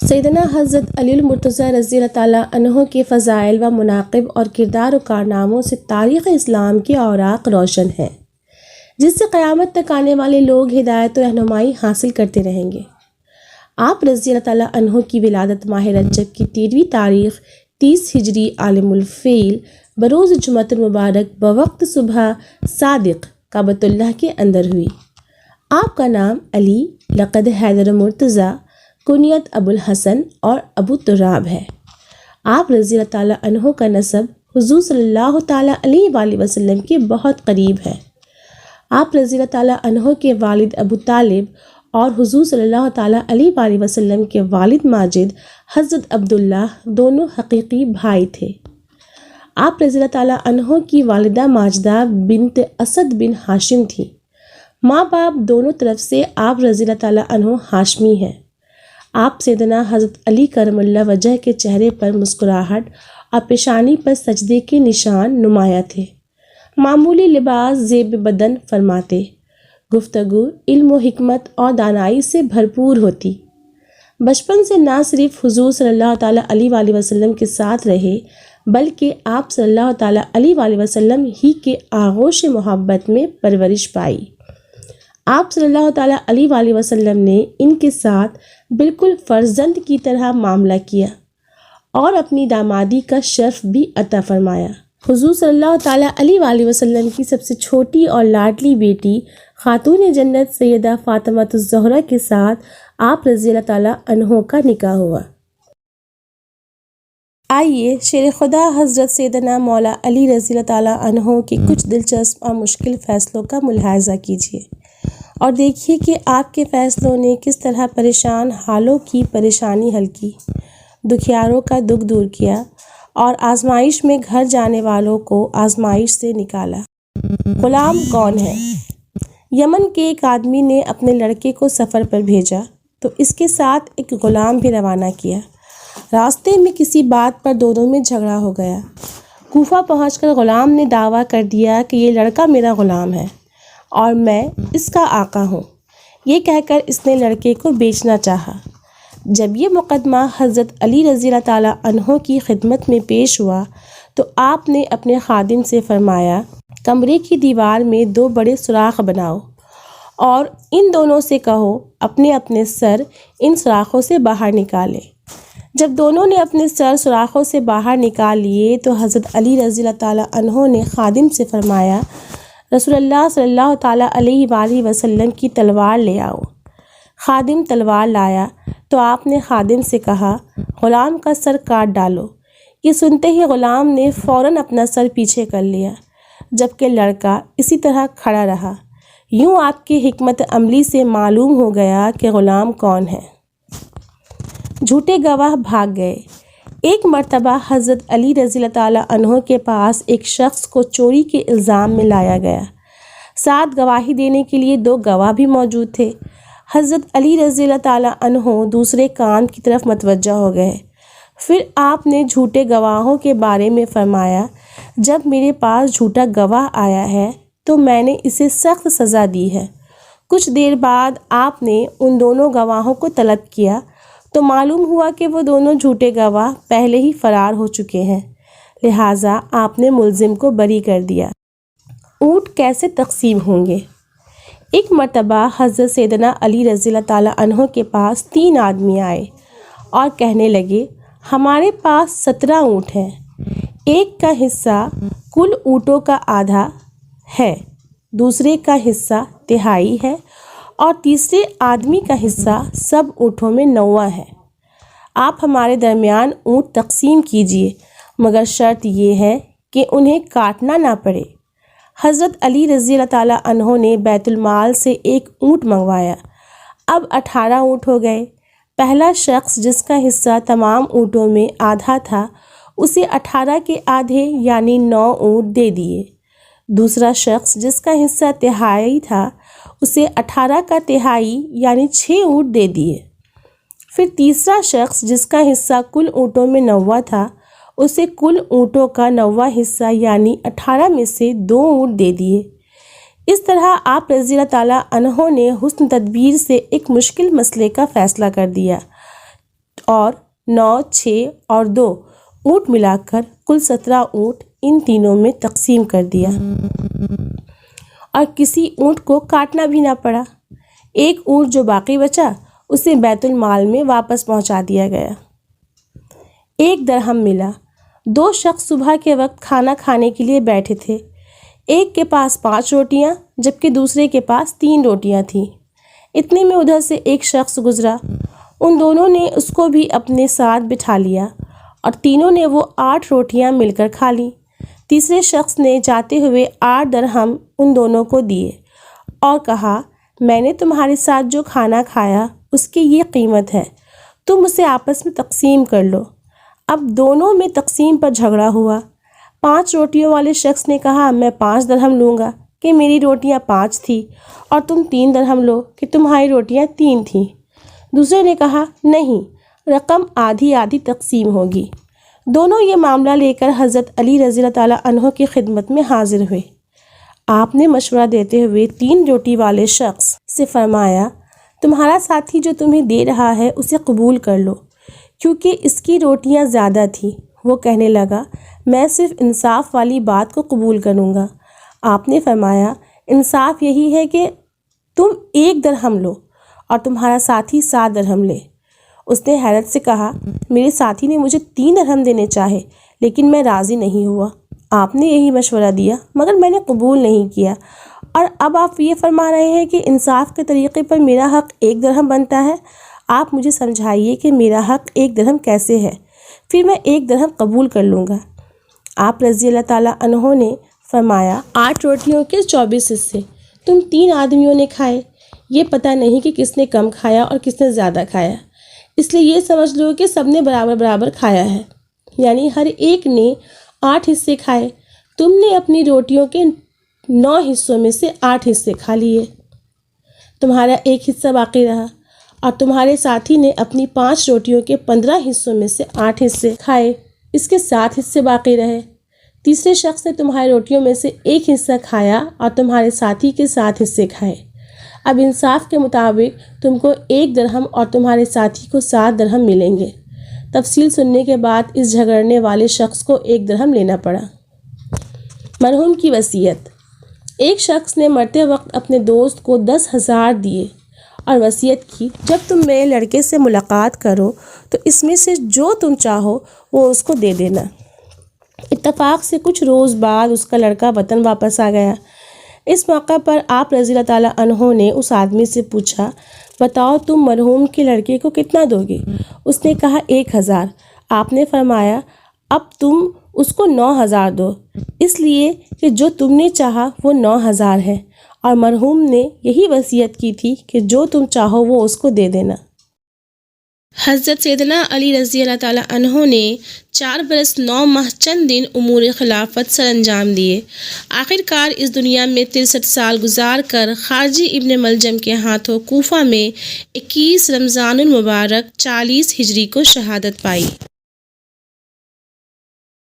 سیدنا حضرت علی المرتضیٰ رضی اللہ تعالیٰ عنہ کے فضائل و مناقب اور کردار و کارناموں سے تاریخ اسلام کے اوراق روشن ہیں، جس سے قیامت تک آنے والے لوگ ہدایت و رہنمائی حاصل کرتے رہیں گے۔ آپ رضی اللہ تعالیٰ عنہ کی ولادت ماہ رجب کی 13ویں تاریخ 30 ہجری عالم الفیل بروز جمعۃ المبارک بوقت صبح صادق کعبۃ اللہ کے اندر ہوئی۔ آپ کا نام علی لقب حیدر مرتضیٰ کنیت ابو الحسن اور ابو تراب ہے۔ آپ رضی اللہ تعالیٰ عنہ کا نسب حضور صلی اللہ تعالیٰ علیہ وآلہ وسلم کے بہت قریب ہے۔ آپ رضی اللہ تعالیٰ عنہ کے والد ابو طالب اور حضور صلی اللہ تعالیٰ علیہ وآلہ وسلم کے والد ماجد حضرت عبداللہ دونوں حقیقی بھائی تھے۔ آپ رضی اللہ تعالیٰ عنہ کی والدہ ماجدہ بنت اسد بن ہاشم تھیں۔ ماں باپ دونوں طرف سے آپ رضی اللہ تعالیٰ عنہ ہاشمی ہیں۔ آپ سیدنا حضرت علی کرم اللہ وجہ کے چہرے پر مسکراہٹ اور پیشانی پر سجدے کے نشان نمایاں تھے۔ معمولی لباس زیب بدن فرماتے، گفتگو علم و حکمت اور دانائی سے بھرپور ہوتی۔ بچپن سے نہ صرف حضور صلی اللہ تعالیٰ علیہ وآلہ وسلم کے ساتھ رہے بلکہ آپ صلی اللہ تعالیٰ علیہ وآلہ وسلم ہی کے آغوش محبت میں پرورش پائی۔ آپ صلی اللہ تعالیٰ علیہ وآلہ وسلم نے ان کے ساتھ بالکل فرزند کی طرح معاملہ کیا اور اپنی دامادی کا شرف بھی عطا فرمایا۔ حضور صلی اللہ تعالیٰ علیہ وآلہ وسلم کی سب سے چھوٹی اور لاڈلی بیٹی خاتون جنت سیدہ فاطمہ الزہرا کے ساتھ آپ رضی اللہ تعالیٰ عنہ کا نکاح ہوا۔ آئیے شیر خدا حضرت سیدنا مولا علی رضی اللہ تعالیٰ عنہ کے کچھ دلچسپ اور مشکل فیصلوں کا ملاحظہ کیجیے اور دیکھیے کہ آپ کے فیصلوں نے کس طرح پریشان حالوں کی پریشانی حل کی، دکھیاروں کا دکھ دور کیا اور آزمائش میں گھر جانے والوں کو آزمائش سے نکالا۔ غلام کون ہے؟ یمن کے ایک آدمی نے اپنے لڑکے کو سفر پر بھیجا تو اس کے ساتھ ایک غلام بھی روانہ کیا۔ راستے میں کسی بات پر دونوں میں جھگڑا ہو گیا۔ کوفہ پہنچ کر غلام نے دعویٰ کر دیا کہ یہ لڑکا میرا غلام ہے اور میں اس کا آقا ہوں۔ یہ کہہ کر اس نے لڑکے کو بیچنا چاہا۔ جب یہ مقدمہ حضرت علی رضی اللہ تعالیٰ عنہ کی خدمت میں پیش ہوا تو آپ نے اپنے خادم سے فرمایا، کمرے کی دیوار میں 2 بڑے سوراخ بناؤ اور ان دونوں سے کہو اپنے اپنے سر ان سوراخوں سے باہر نکالیں۔ جب دونوں نے اپنے سر سوراخوں سے باہر نکال لیے تو حضرت علی رضی اللہ تعالیٰ عنہ نے خادم سے فرمایا، رسول اللہ صلی اللہ تعالیٰ علیہ وآلہ وسلم کی تلوار لے آؤ۔ خادم تلوار لایا تو آپ نے خادم سے کہا، غلام کا سر کاٹ ڈالو۔ یہ سنتے ہی غلام نے فوراً اپنا سر پیچھے کر لیا، جبکہ لڑکا اسی طرح کھڑا رہا۔ یوں آپ کی حکمت عملی سے معلوم ہو گیا کہ غلام کون ہے۔ جھوٹے گواہ بھاگ گئے۔ ایک مرتبہ حضرت علی رضی اللہ تعالیٰ عنہ کے پاس ایک شخص کو چوری کے الزام میں لایا گیا۔ ساتھ گواہی دینے کے لیے 2 گواہ بھی موجود تھے۔ حضرت علی رضی اللہ تعالیٰ عنہ دوسرے کام کی طرف متوجہ ہو گئے۔ پھر آپ نے جھوٹے گواہوں کے بارے میں فرمایا، جب میرے پاس جھوٹا گواہ آیا ہے تو میں نے اسے سخت سزا دی ہے۔ کچھ دیر بعد آپ نے ان دونوں گواہوں کو طلب کیا تو معلوم ہوا کہ وہ دونوں جھوٹے گواہ پہلے ہی فرار ہو چکے ہیں، لہٰذا آپ نے ملزم کو بری کر دیا۔ اونٹ کیسے تقسیم ہوں گے؟ ایک مرتبہ حضرت سیدنا علی رضی اللہ تعالیٰ عنہ کے پاس 3 آدمی آئے اور کہنے لگے، ہمارے پاس 17 اونٹ ہیں، ایک کا حصہ کل اونٹوں کا آدھا ہے، دوسرے کا حصہ تہائی ہے اور تیسرے آدمی کا حصہ سب اونٹوں میں 9واں ہے۔ آپ ہمارے درمیان اونٹ تقسیم کیجیے، مگر شرط یہ ہے کہ انہیں کاٹنا نہ پڑے۔ حضرت علی رضی اللہ تعالیٰ عنہ نے بیت المال سے 1 اونٹ منگوایا۔ اب 18 اونٹ ہو گئے۔ پہلا شخص جس کا حصہ تمام اونٹوں میں آدھا تھا اسے 18 کے آدھے یعنی 9 اونٹ دے دیے۔ دوسرا شخص جس کا حصہ تہائی تھا اسے 18 کا تہائی یعنی 6 اونٹ دے دیے۔ پھر تیسرا شخص جس کا حصہ کل اونٹوں میں 9واں تھا اسے کل اونٹوں کا 9واں حصہ یعنی 18 میں سے 2 اونٹ دے دیے۔ اس طرح آپ رضی اللہ تعالیٰ عنہ نے حسن تدبیر سے ایک مشکل مسئلے کا فیصلہ کر دیا اور 9, 6 اور 2 اونٹ ملا کر کل 17 اونٹ ان تینوں میں تقسیم کر دیا اور کسی اونٹ کو کاٹنا بھی نہ پڑا۔ ایک اونٹ جو باقی بچا اسے بیت المال میں واپس پہنچا دیا گیا۔ 1 درہم ملا۔ 2 شخص صبح کے وقت کھانا کھانے کے لیے بیٹھے تھے۔ ایک کے پاس 5 روٹیاں جبکہ دوسرے کے پاس 3 روٹیاں تھیں۔ اتنے میں ادھر سے ایک شخص گزرا۔ ان دونوں نے اس کو بھی اپنے ساتھ بٹھا لیا اور تینوں نے وہ 8 روٹیاں مل کر کھا لیں۔ تیسرے شخص نے جاتے ہوئے 8 درہم ان دونوں کو دیے اور کہا، میں نے تمہارے ساتھ جو کھانا کھایا اس کی یہ قیمت ہے، تم اسے آپس میں تقسیم کر لو۔ اب دونوں میں تقسیم پر جھگڑا ہوا۔ 5 روٹیوں والے شخص نے کہا، میں 5 درہم لوں گا کہ میری روٹیاں 5 تھیں، اور تم 3 درہم لو کہ تمہاری روٹیاں 3 تھیں۔ دوسرے نے کہا، نہیں، رقم آدھی آدھی تقسیم ہوگی۔ دونوں یہ معاملہ لے کر حضرت علی رضی اللہ تعالیٰ عنہ کی خدمت میں حاضر ہوئے۔ آپ نے مشورہ دیتے ہوئے 3 روٹی والے شخص سے فرمایا، تمہارا ساتھی جو تمہیں دے رہا ہے اسے قبول کر لو، کیونکہ اس کی روٹیاں زیادہ تھیں۔ وہ کہنے لگا، میں صرف انصاف والی بات کو قبول کروں گا۔ آپ نے فرمایا، انصاف یہی ہے کہ تم 1 درہم لو اور تمہارا ساتھی 7 درہم لے۔ اس نے حیرت سے کہا، میرے ساتھی نے مجھے 3 درہم دینے چاہے لیکن میں راضی نہیں ہوا۔ آپ نے یہی مشورہ دیا مگر میں نے قبول نہیں کیا، اور اب آپ یہ فرما رہے ہیں کہ انصاف کے طریقے پر میرا حق 1 درہم بنتا ہے۔ آپ مجھے سمجھائیے کہ میرا حق 1 درہم کیسے ہے، پھر میں 1 درہم قبول کر لوں گا۔ آپ رضی اللہ تعالیٰ عنہ نے فرمایا، 8 روٹیوں کے 24 حصے تم 3 آدمیوں نے کھائے، یہ پتہ نہیں کہ کس نے کم کھایا اور کس نے زیادہ کھایا، اس لیے یہ سمجھ لو کہ سب نے برابر برابر کھایا ہے، یعنی ہر ایک نے 8 حصے کھائے۔ تم نے اپنی روٹیوں کے 9 حصوں میں سے 8 حصے کھا لیے، تمہارا 1 حصہ باقی رہا، اور تمہارے ساتھی نے اپنی 5 روٹیوں کے 15 حصوں میں سے 8 حصے کھائے، اس کے 7 حصے باقی رہے۔ تیسرے شخص نے تمہاری روٹیوں میں سے 1 حصہ کھایا اور تمہارے ساتھی کے 7 حصے کھائے۔ اب انصاف کے مطابق تم کو 1 درہم اور تمہارے ساتھی کو 7 درہم ملیں گے۔ تفصیل سننے کے بعد اس جھگڑنے والے شخص کو 1 درہم لینا پڑا۔ مرحوم کی وصیت۔ ایک شخص نے مرتے وقت اپنے دوست کو 10,000 دیے اور وصیت کی، جب تم میرے لڑکے سے ملاقات کرو تو اس میں سے جو تم چاہو وہ اس کو دے دینا۔ اتفاق سے کچھ روز بعد اس کا لڑکا وطن واپس آ گیا۔ اس موقع پر آپ رضی اللہ تعالیٰ عنہ نے اس آدمی سے پوچھا، بتاؤ تم مرحوم کے لڑکے کو کتنا دو گے؟ اس نے کہا 1,000۔ آپ نے فرمایا، اب تم اس کو 9,000 دو، اس لیے کہ جو تم نے چاہا وہ 9,000 ہے، اور مرحوم نے یہی وصیت کی تھی کہ جو تم چاہو وہ اس کو دے دینا۔ حضرت سیدنا علی رضی اللہ تعالیٰ عنہ نے 4 برس 9 ماہ چند دن امور خلافت سر انجام دیے۔ آخر کار اس دنیا میں 63 سال گزار کر خارجی ابن ملجم کے ہاتھوں کوفہ میں 21 رمضان المبارک 40 ہجری کو شہادت پائی۔